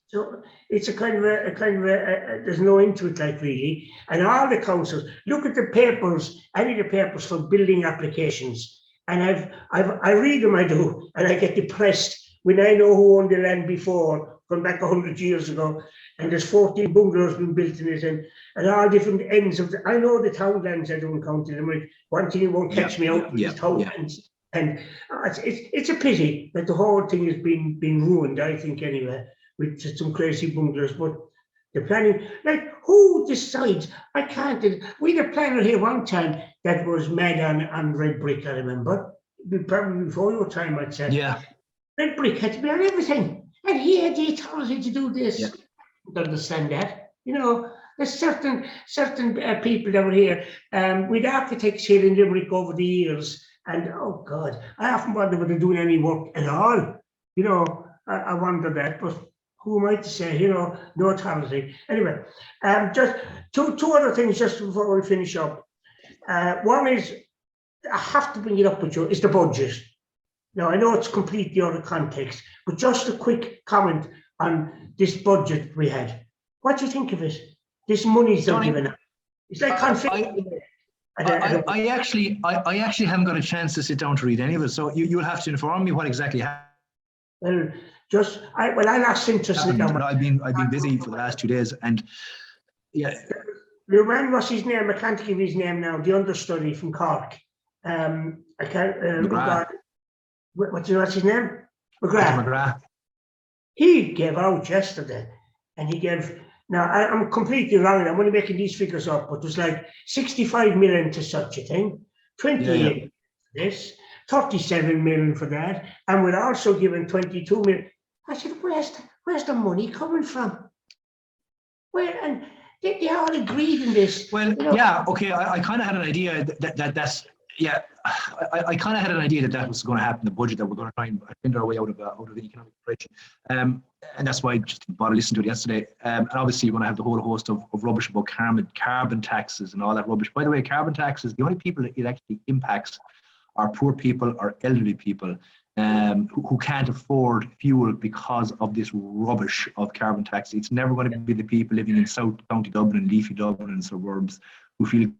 So it's a kind of there's no end to it, really. And all the councils look at the papers, any of the papers for building applications, and I read them, I do, and I get depressed when I know who owned the land before, going back 100 years ago, and there's 14 bungalows been built in it, and all different ends of I know the townlands I don't count in Limerick. One thing you won't catch me out with these townlands. And it's a pity that the whole thing has been ruined, I think, anyway, with some crazy bunglers. But the planning, like, who decides? I can't. We had a planner here one time that was mad on red brick, I remember. Probably before your time, I'd say. Yeah. Red brick had to be on everything. And he had the authority to do this. Yeah. I don't understand that. You know, there's certain people that were here. With architects here in Limerick over the years. And oh God, I often wonder whether they're doing any work at all. You know, I wonder that. But who am I to say? You know, no authority. Anyway, just two other things just before we finish up. One is, I have to bring it up with you, is the budget. Now, I know it's completely out of context, but just a quick comment on this budget we had. What do you think of it? This money they're giving out. It's like conflict. I actually haven't got a chance to sit down to read any of it, so you'll have to inform me what exactly happened. Well, I lost interest in it. I've been busy for the last 2 days, and yeah. The man, what's his name? I can't give his name now. The understudy from Cork. I can't. What's his name? McGrath. He gave out yesterday, and he gave. Now I'm completely wrong. I'm only making these figures up, but there's like 65 million to such a thing, 28 for this, 37 million for that, and we're also given 22 million. I said, where's the money coming from? Where? And they all agreed in this. Well, you know? Yeah, okay. I kind of had an idea that's. Yeah, I kind of had an idea that was going to happen. The budget that we're going to try and find our way out of the economic depression, and that's why I just didn't bother listening to it yesterday. And obviously, you're going to have the whole host of rubbish about carbon taxes and all that rubbish. By the way, carbon taxes, the only people that it actually impacts are poor people or elderly people who can't afford fuel because of this rubbish of carbon tax. It's never going to be the people living in South County Dublin, leafy Dublin and suburbs who feel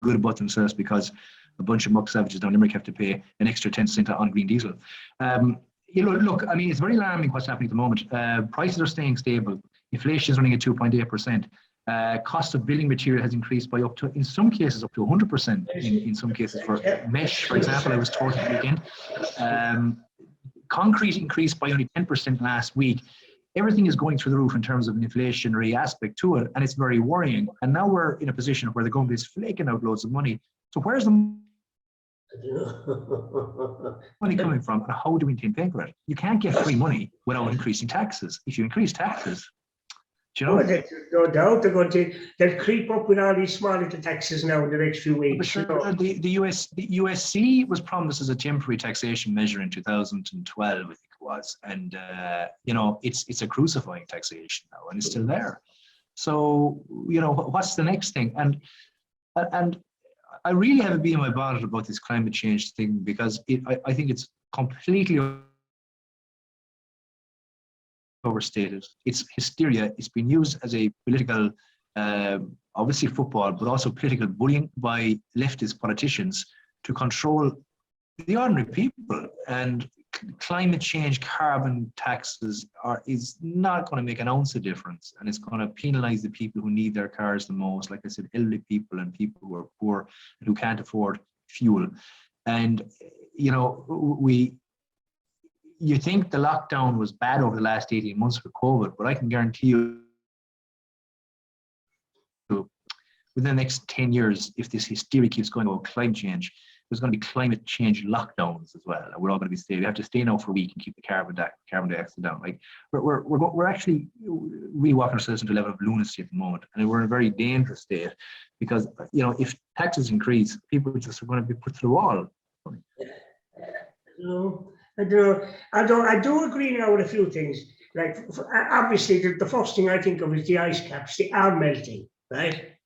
good about themselves because a bunch of muck savages down Limerick have to pay an extra 10 cents on green diesel. You know, look, I mean, it's very alarming what's happening at the moment. Prices are staying stable. Inflation is running at 2.8%. Cost of building material has increased by up to, in some cases, up to 100%. In some cases, for mesh, for example, I was told this weekend. Concrete increased by only 10% last week. Everything is going through the roof in terms of an inflationary aspect to it, and it's very worrying. And now we're in a position where the government is flaking out loads of money. So where's the money coming from, and how do we intend paying for it? You can't get free money without increasing taxes. If you increase taxes, do you know? No doubt they'll creep up with all these small little taxes now in the next few weeks. Sure, the USC was promised as a temporary taxation measure in 2012, I think it was, and you know, it's a crucifying taxation now, and it's still there. So you know, what's the next thing? And I really haven't been in my bonnet about this climate change thing because I think it's completely overstated. It's hysteria. It's been used as a political, obviously football, but also political bullying by leftist politicians to control the ordinary people. And climate change, carbon taxes is not going to make an ounce of difference, and it's going to penalize the people who need their cars the most. Like I said, elderly people and people who are poor and who can't afford fuel. And you know, you think the lockdown was bad over the last 18 months for COVID, but I can guarantee you within the next 10 years, if this hysteria keeps going about climate change, there's going to be climate change lockdowns as well. We're all going to be staying. We have to stay now for a week and keep the carbon dioxide down. Like we're actually re-walking ourselves into a level of lunacy at the moment, and we're in a very dangerous state because you know, if taxes increase, people just are going to be put to the wall. I do agree now with a few things. Like obviously, the first thing I think of is the ice caps. They are melting, right?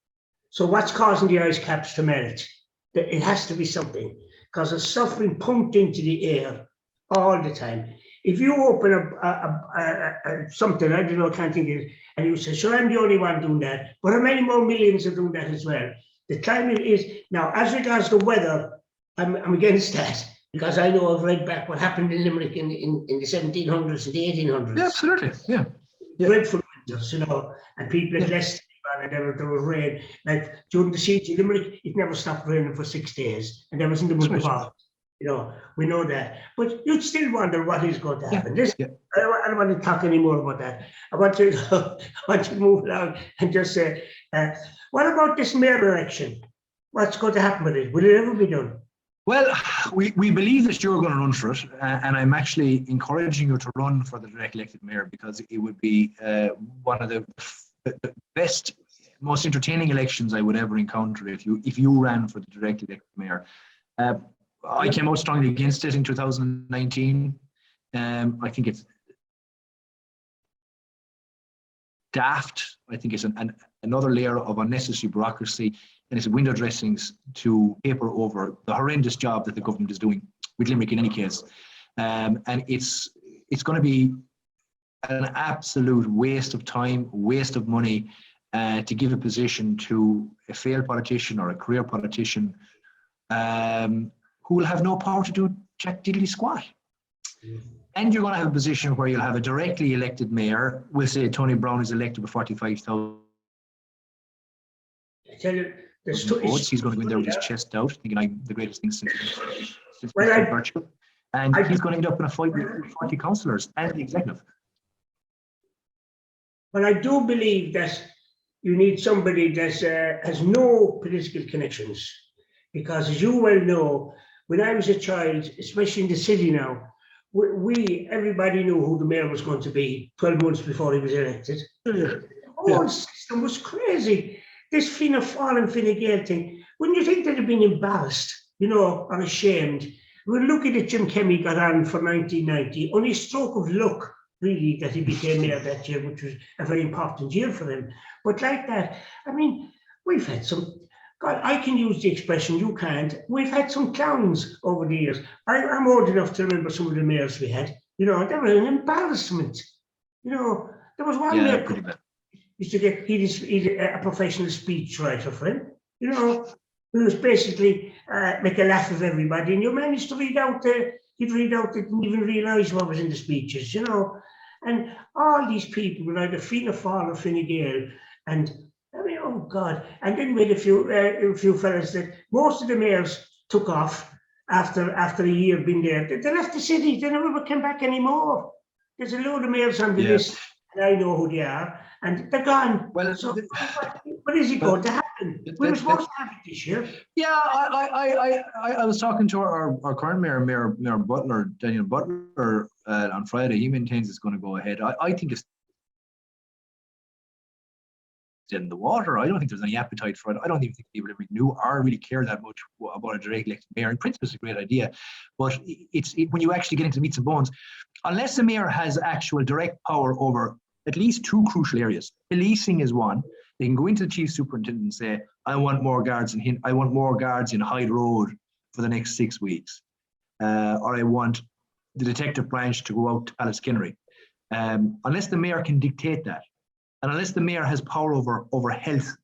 So what's causing the ice caps to melt? It has to be something, because there's suffering pumped into the air all the time. If you open up something, I don't know, can't think of it, and you say, sure, I'm the only one doing that, but how many more millions are doing that as well? The climate is, now, as regards the weather, I'm against that, because I know I've read back what happened in Limerick in the 1700s and the 1800s. Yeah, absolutely, yeah. Dreadful winters, you know, and people had less on and there was rain. Like during the siege in Limerick, it never stopped raining for 6 days, and that was in the month of August. You know, we know that. But you'd still wonder what is going to happen. I don't want to talk anymore about that. I want to move along and just say, what about this mayor election? What's going to happen with it? Will it ever be done? Well, we believe that you're going to run for it, and I'm actually encouraging you to run for the direct elected mayor, because it would be one of the best, most entertaining elections I would ever encounter if you ran for the direct elected mayor. I came out strongly against it in 2019. I think it's daft. I think it's another layer of unnecessary bureaucracy, and it's window dressings to paper over the horrendous job that the government is doing with Limerick in any case. And it's going to be an absolute waste of time, waste of money to give a position to a failed politician or a career politician who will have no power to do jack diddly squat. And you're going to have a position where you'll have a directly elected mayor. We'll say Tony Browne is elected with 45,000 votes. He's going to go in there with his chest out, thinking I'm the greatest thing since Churchill. And he's going to end up in a fight with 40 councillors and the executive. But I do believe that you need somebody that has no political connections. Because as you well know, when I was a child, especially in the city now, everybody knew who the mayor was going to be 12 months before he was elected. The whole system was crazy. This Fianna Fáil and Fine Gael thing, wouldn't you think they'd have been embarrassed, you know, or ashamed? We're looking at Jim Kemmy got on for 1990, only stroke of luck, really, that he became mayor that year, which was a very important year for him. But like that, I mean, we've had some, God, I can use the expression, you can't. We've had some clowns over the years. I'm old enough to remember some of the mayors we had. You know, they were an embarrassment. You know, there was one mayor used to get, he's a professional speech writer for him. You know, who was basically make a laugh of everybody. And you managed to read out, he'd read out, they didn't even realise what was in the speeches, you know. And all these people were either Fianna Fáil or Fine Gael. And I mean, oh God! And then we had a few fellas that most of the mayors took off after a year being there. They left the city. They never came back anymore. There's a load of mayors on the list, and I know who they are, and they're gone. Well, so what is it going to happen? We were supposed to have it this year. Yeah, I was talking to our current mayor Butler, Daniel Butler, on Friday. He maintains it's going to go ahead. I think it's in the water. I don't think there's any appetite for it. I don't even think people ever knew or really care that much about a direct elected mayor. In principle, it's a great idea, but when you actually get into the meats and bones, unless the mayor has actual direct power over at least two crucial areas. Policing is one. They can go into the chief superintendent and say, I want more guards in Hyde Road for the next 6 weeks. Or I want the detective branch to go out to Pallaskenry. Unless the mayor can dictate that, and unless the mayor has power over health,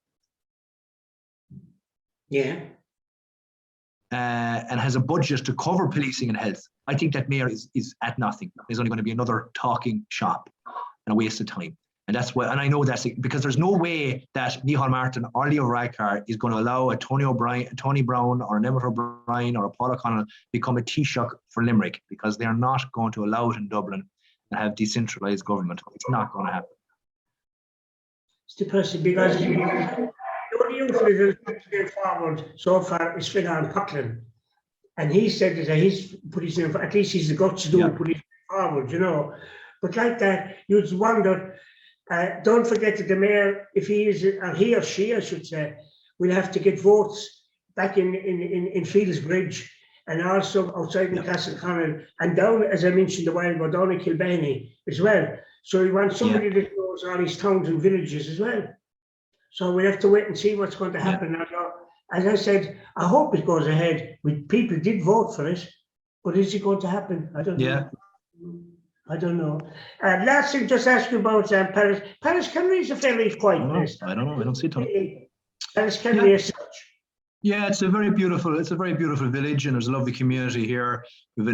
and has a budget to cover policing and health, I think that mayor is at nothing. There's only going to be another talking shop and a waste of time. And that's why, and I know that's because there's no way that Micheál Martin or Leo Varadkar is going to allow a Tony Browne or an Emmett O'Brien or a Paul O'Connell become a Taoiseach for Limerick, because they're not going to allow it in Dublin and have decentralised government. It's not going to happen. It's depressing because the only youth that has been forward so far is Fianna Puckland. And he said that he's put his name, at least he's the guts to do it, put his name forward, you know. But like that, you'd wonder, don't forget that the mayor, if he is, or he or she, I should say, will have to get votes back in Fields Bridge and also outside in Castleconnan and down, as I mentioned a while ago, down in Kilbenny as well. So he wants somebody that knows all these towns and villages as well. So we have to wait and see what's going to happen. As I said, I hope it goes ahead. People did vote for it, but is it going to happen? I don't know. I don't know. Last thing, just ask you about Paris. Pallaskenry is a fairly quiet place. I don't know. I don't see it. Pallaskenry as such. Yeah, it's a very beautiful village, and there's a lovely community here. We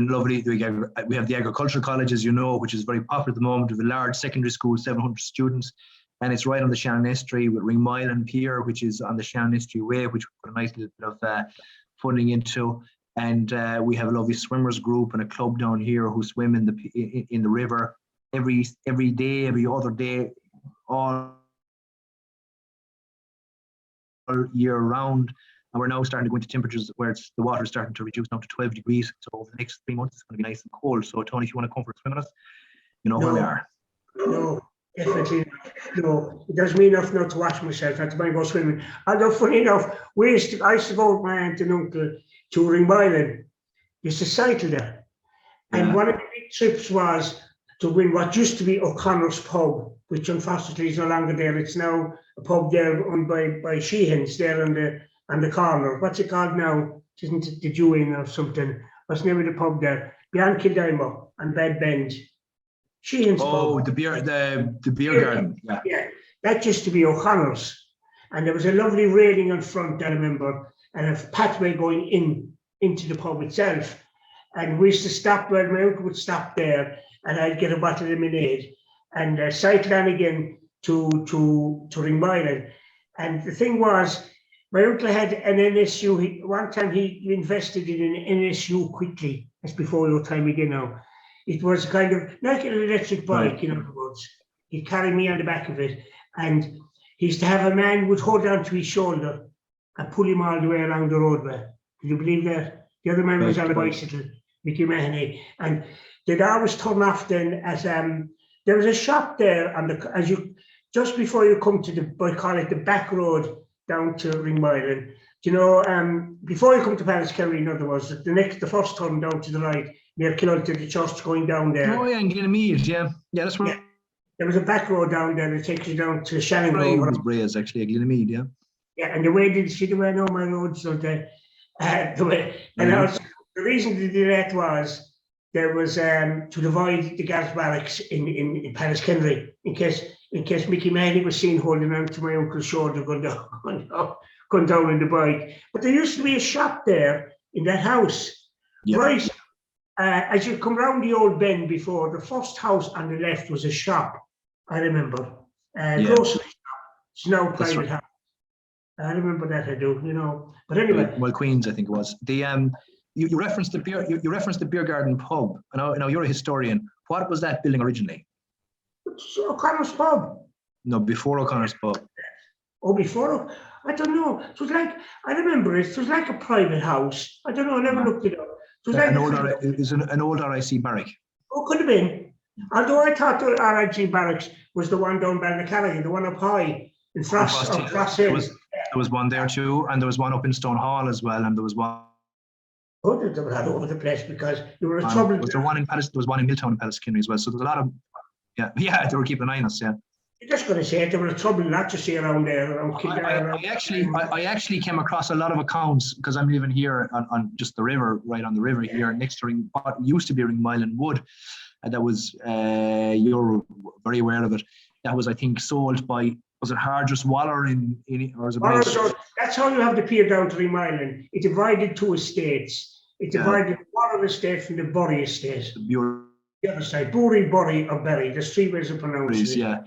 have the agricultural college, as you know, which is very popular at the moment. We have a large secondary school, 700 students. and it's right on the Shannon Estuary with Ringmile Pier, which is on the Shannon Estuary Way, which we put a nice little bit of funding into. And we have a lovely swimmers group and a club down here who swim in the river every day, every other day, all year round. And we're now starting to go into temperatures where the water is starting to reduce down to 12 degrees. So over the next 3 months, it's going to be nice and cold. So Tony, if you want to come for a swim with us, you know where we are. No, definitely no. It does me enough not to wash myself. I have to mind go swimming. Although funny enough, I used to go with my aunt and uncle to Ringmile. Used to cycle there. And one of the big trips was to win what used to be O'Connor's pub, which unfortunately is no longer there. It's now a pub there owned by Sheehan's there on the corner. What's it called now? Isn't it the Jewing or something? What's the name of the pub there? Beyond Kildimo and Bed Bend. Sheehan's pub. Oh, the beer garden. Yeah. Yeah, that used to be O'Connor's. And there was a lovely railing on front, I remember, and a pathway going into the pub itself. And we used to stop where my uncle would stop there, and I'd get a bottle of lemonade and cycle on again to Ringmile. And the thing was, my uncle had an NSU. One time he invested in an NSU quickly. That's before your time again now. It was kind of like an electric bike, in other words. He'd carry me on the back of it. And he used to have a man who would hold on to his shoulder and pull him all the way along the roadway. Can you believe that? The other man was on a bicycle, Mickey Mahoney. And they'd always turn off then as there was a shop there just before you come to I call it the back road down to Ringmile. You know, before you come to Pallaskerry, in other words, the first turn down to the right, near Kilolta, the church going down there. Oh yeah, in Glenmead, yeah. Yeah, that's right. Yeah. There was a back road down there that takes you down to Shannon. Braes, actually, at Glenmead, yeah. Yeah, and the way did you see the way I know my roads, so the way. And also, the reason they did that was there was to divide the Guards Barracks in Pallaskerry in case Mickey Mahoney was seen holding on to my uncle's shoulder going down in the bike. But there used to be a shop there in that house. Yep. Right. As you come round the old bend before, the first house on the left was a shop, I remember. Grocery shop. It's now a private house. I remember that, I do, you know. But anyway. Well, Queens, I think it was. You referenced the beer. You referenced the beer garden pub. Now you're a historian. What was that building originally? It's O'Connor's pub. No, before O'Connor's pub. Oh, before? I don't know. It was like, I remember it. It was like a private house. I don't know. I never looked it up. It was like an old RIC barrack. Oh, could have been. Although I thought the RIC barracks was the one down by Ballycallaghan, the one up high in Frost Hill. There was one there too, and there was one up in Stone Hall as well, and there was one. Oh, they were all over the place because you were in trouble. Was there one in Pallas? There was one in Milltown and Pallaskenry as well. So there's a lot of, yeah, they were keeping an eye on us, yeah. You're just going to say there was trouble not to see around there. I actually came across a lot of accounts because I'm living here on just the river, right on the river here next to what used to be Ringmile Wood, and that was you're very aware of it. That was, I think, sold by, was it Hardress Waller in or was it? So that's how you have the pier down to Ringmile. It divided two estates. It divided the Waller estate from the Bury estate. The other side, Bury or Berry. There's three ways of pronouncing it. Yeah,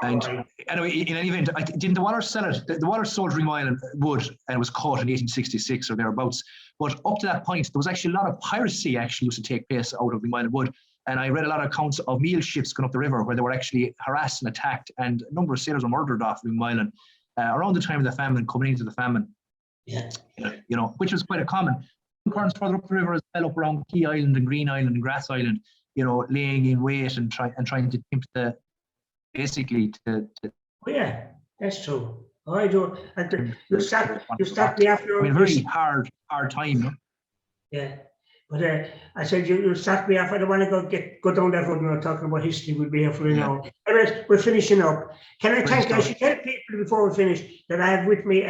and anyway, in any event, didn't the Waller sell it? The Waller sold Ringmile Wood, and it was caught in 1866 or thereabouts. But up to that point, there was actually a lot of piracy actually used to take place out of Ringmile Wood. And I read a lot of accounts of meal ships going up the river where they were actually harassed and attacked, and a number of sailors were murdered off Ringmile around the time of the famine, coming into the famine. Yeah. You know, which was quite a common. Corners further up the river as well, up around Key Island and Green Island and Grass Island. You know, laying in wait and trying to tempt basically to. Oh yeah, that's true. I don't. You start me after. I mean, very hard time. No? Yeah, but I said you start me off. I don't want to go down that road. We're talking about history. We'll be here for an hour. Anyways, we're finishing up. Can I thank? I should tell people before we finish that I have with me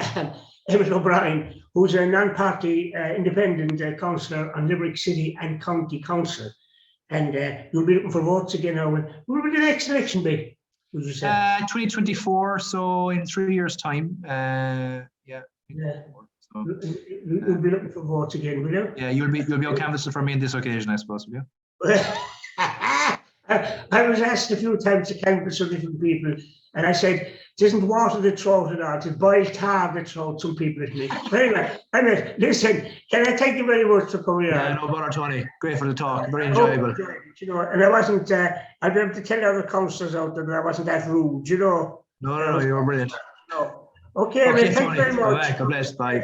Emmett O'Brien, who's a non-party independent councillor on Limerick City and County Council. And you'll be looking for votes again, Owen. When will the next election be? 2024, so in 3 years' time. Yeah. So, you'll be looking for votes again, will you? Yeah, you'll be on canvas for me on this occasion, I suppose, will you? I was asked a few times to canvass of different people, and I said, it isn't water that throws it out, it's boiled tar that throws some people at me. But anyway, Emmett, listen, can I thank you very much for coming on? Yeah, no bother, Tony. Great for the talk, very enjoyable. You know, and I wasn't, I'd be able to tell other councillors out there that I wasn't that rude, you know. No, you were brilliant. No. Okay, Emmett, thank you very much. God bless. Bye.